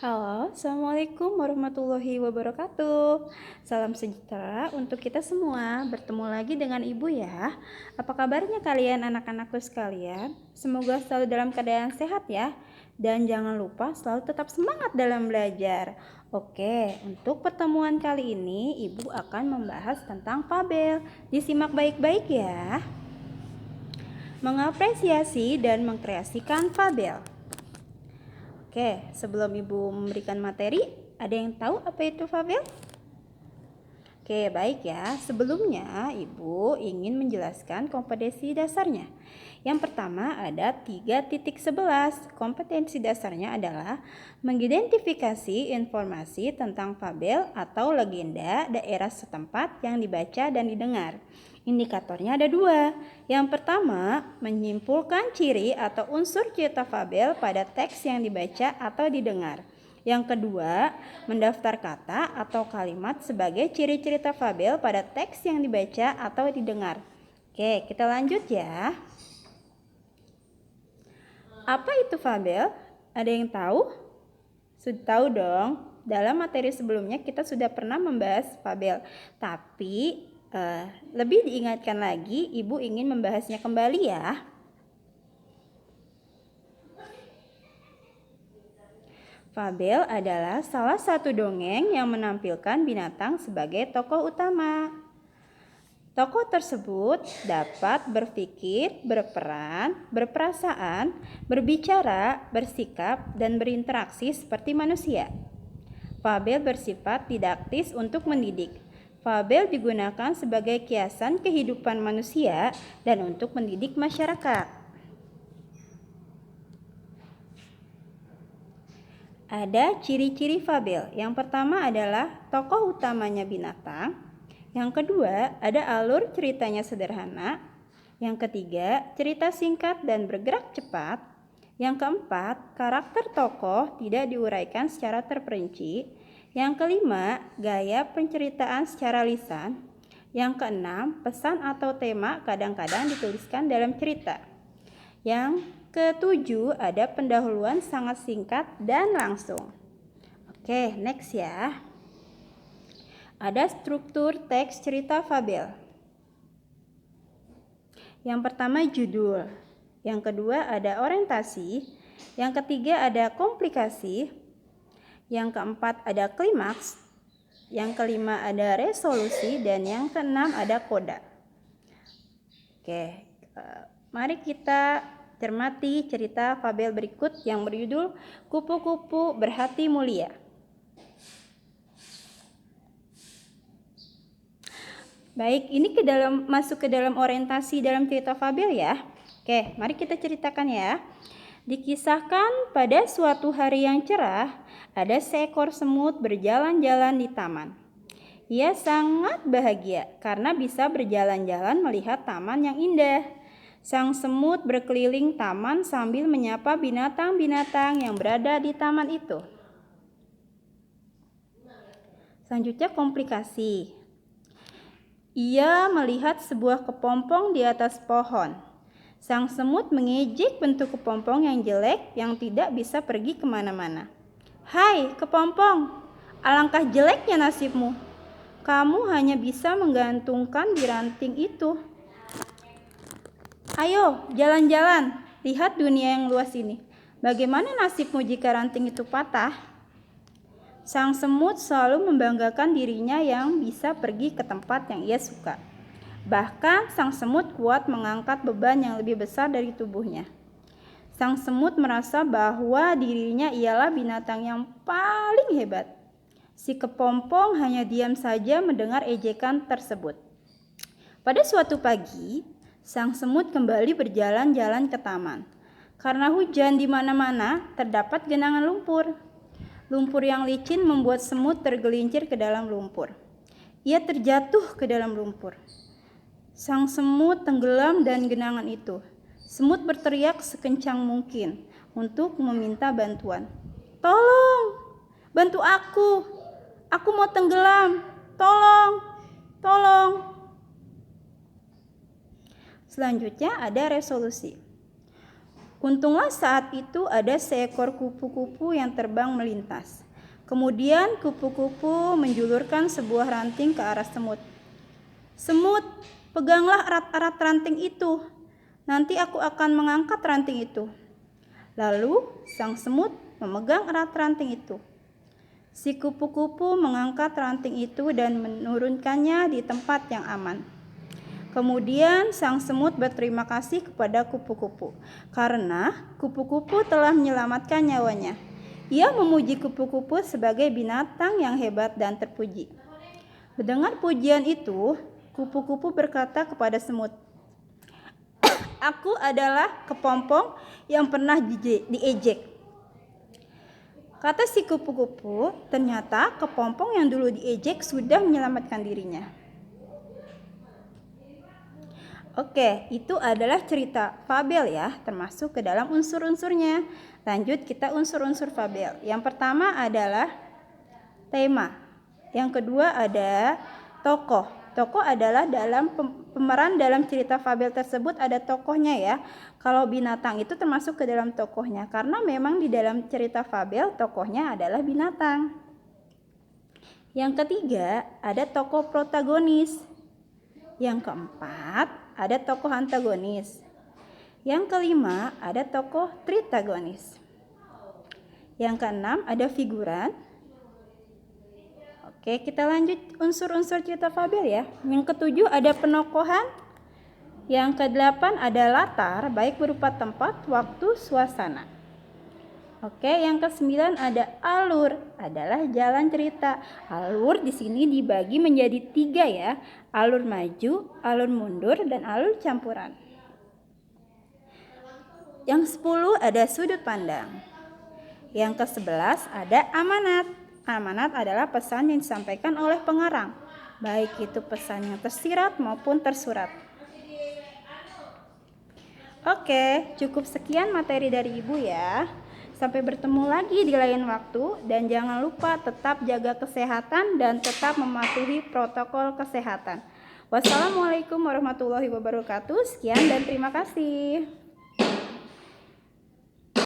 Halo, Assalamualaikum warahmatullahi wabarakatuh. Salam sejahtera untuk kita semua. Bertemu lagi dengan Ibu ya. Apa kabarnya kalian anak-anakku sekalian? Semoga selalu dalam keadaan sehat ya. Dan jangan lupa selalu tetap semangat dalam belajar. Oke, untuk pertemuan kali ini Ibu akan membahas tentang fabel. Disimak baik-baik ya. Mengapresiasi dan mengkreasikan fabel. Oke, sebelum Ibu memberikan materi, ada yang tahu apa itu fabel? Oke, baik ya. Sebelumnya, Ibu ingin menjelaskan kompetensi dasarnya. Yang pertama ada 3.11. Kompetensi dasarnya adalah mengidentifikasi informasi tentang fabel atau legenda daerah setempat yang dibaca dan didengar. Indikatornya ada 2. Yang pertama, menyimpulkan ciri atau unsur cerita fabel pada teks yang dibaca atau didengar. Yang kedua, mendaftar kata atau kalimat sebagai ciri cerita fabel pada teks yang dibaca atau didengar. Oke, kita lanjut ya. Apa itu fabel? Ada yang tahu? Sudah tahu dong. Dalam materi sebelumnya kita sudah pernah membahas fabel. Tapi lebih diingatkan lagi, Ibu ingin membahasnya kembali ya. Fabel adalah salah satu dongeng yang menampilkan binatang sebagai tokoh utama. Tokoh tersebut dapat berpikir, berperan, berperasaan, berbicara, bersikap, dan berinteraksi seperti manusia. Fabel bersifat didaktis untuk mendidik. Fabel digunakan sebagai kiasan kehidupan manusia dan untuk mendidik masyarakat. Ada ciri-ciri fabel. Yang pertama adalah tokoh utamanya binatang. Yang kedua, ada alur ceritanya sederhana. Yang ketiga, cerita singkat dan bergerak cepat. Yang keempat, karakter tokoh tidak diuraikan secara terperinci. Yang kelima, gaya penceritaan secara lisan. Yang keenam, pesan atau tema kadang-kadang dituliskan dalam cerita. Yang ketujuh, ada pendahuluan sangat singkat dan langsung. Oke, next ya. Ada struktur teks cerita fabel. Yang pertama judul. Yang kedua ada orientasi. Yang ketiga ada komplikasi. Yang keempat ada klimaks. Yang kelima ada resolusi. Dan yang keenam ada koda. Oke, mari kita cermati cerita fabel berikut yang berjudul Kupu-kupu Berhati Mulia. Baik, ini masuk ke dalam orientasi dalam cerita fabel ya. Oke, mari kita ceritakan ya. Dikisahkan pada suatu hari yang cerah, ada seekor semut berjalan-jalan di taman. Ia sangat bahagia karena bisa berjalan-jalan melihat taman yang indah. Sang semut berkeliling taman sambil menyapa binatang-binatang yang berada di taman itu. Selanjutnya komplikasi. Ia melihat sebuah kepompong di atas pohon. Sang semut mengejek bentuk kepompong yang jelek yang tidak bisa pergi kemana-mana. Hai kepompong, alangkah jeleknya nasibmu. Kamu hanya bisa menggantungkan di ranting itu. Ayo jalan-jalan, lihat dunia yang luas ini. Bagaimana nasibmu jika ranting itu patah? Sang semut selalu membanggakan dirinya yang bisa pergi ke tempat yang ia suka. Bahkan sang semut kuat mengangkat beban yang lebih besar dari tubuhnya. Sang semut merasa bahwa dirinya ialah binatang yang paling hebat. Si kepompong hanya diam saja mendengar ejekan tersebut. Pada suatu pagi, sang semut kembali berjalan-jalan ke taman. Karena hujan di mana-mana, terdapat genangan lumpur. Lumpur yang licin membuat semut tergelincir ke dalam lumpur. Ia terjatuh ke dalam lumpur. Sang semut tenggelam dan genangan itu. Semut berteriak sekencang mungkin untuk meminta bantuan. Tolong, bantu aku. Aku mau tenggelam. Tolong, tolong. Selanjutnya ada resolusi. Untunglah saat itu ada seekor kupu-kupu yang terbang melintas. Kemudian kupu-kupu menjulurkan sebuah ranting ke arah semut. "Semut, peganglah erat-erat ranting itu. Nanti aku akan mengangkat ranting itu." Lalu sang semut memegang erat ranting itu. Si kupu-kupu mengangkat ranting itu dan menurunkannya di tempat yang aman. Kemudian sang semut berterima kasih kepada kupu-kupu karena kupu-kupu telah menyelamatkan nyawanya. Ia memuji kupu-kupu sebagai binatang yang hebat dan terpuji. Mendengar pujian itu, kupu-kupu berkata kepada semut, "Aku adalah kepompong yang pernah diejek." Kata si kupu-kupu, ternyata kepompong yang dulu diejek sudah menyelamatkan dirinya. Oke, itu adalah cerita fabel ya, termasuk ke dalam unsur-unsurnya. Lanjut kita unsur-unsur fabel. Yang pertama adalah tema. Yang kedua ada tokoh. Tokoh adalah dalam pemeran dalam cerita fabel tersebut ada tokohnya ya. Kalau binatang itu termasuk ke dalam tokohnya karena memang di dalam cerita fabel tokohnya adalah binatang. Yang ketiga ada tokoh protagonis. Yang keempat ada tokoh antagonis. Yang kelima ada tokoh tritagonis. Yang keenam ada figuran. Oke, kita lanjut unsur-unsur cerita fabel ya. Yang ketujuh ada penokohan. Yang kedelapan ada latar, baik berupa tempat, waktu, suasana. Oke, yang kesembilan ada alur, adalah jalan cerita. Alur di sini dibagi menjadi 3 ya. Alur maju, alur mundur, dan alur campuran. Yang 10 ada sudut pandang. Yang ke-11 ada amanat. Amanat adalah pesan yang disampaikan oleh pengarang, baik itu pesan yang tersirat maupun tersurat. Oke, cukup sekian materi dari Ibu ya. Sampai bertemu lagi di lain waktu dan jangan lupa tetap jaga kesehatan dan tetap mematuhi protokol kesehatan. Wassalamualaikum warahmatullahi wabarakatuh. Sekian dan terima kasih.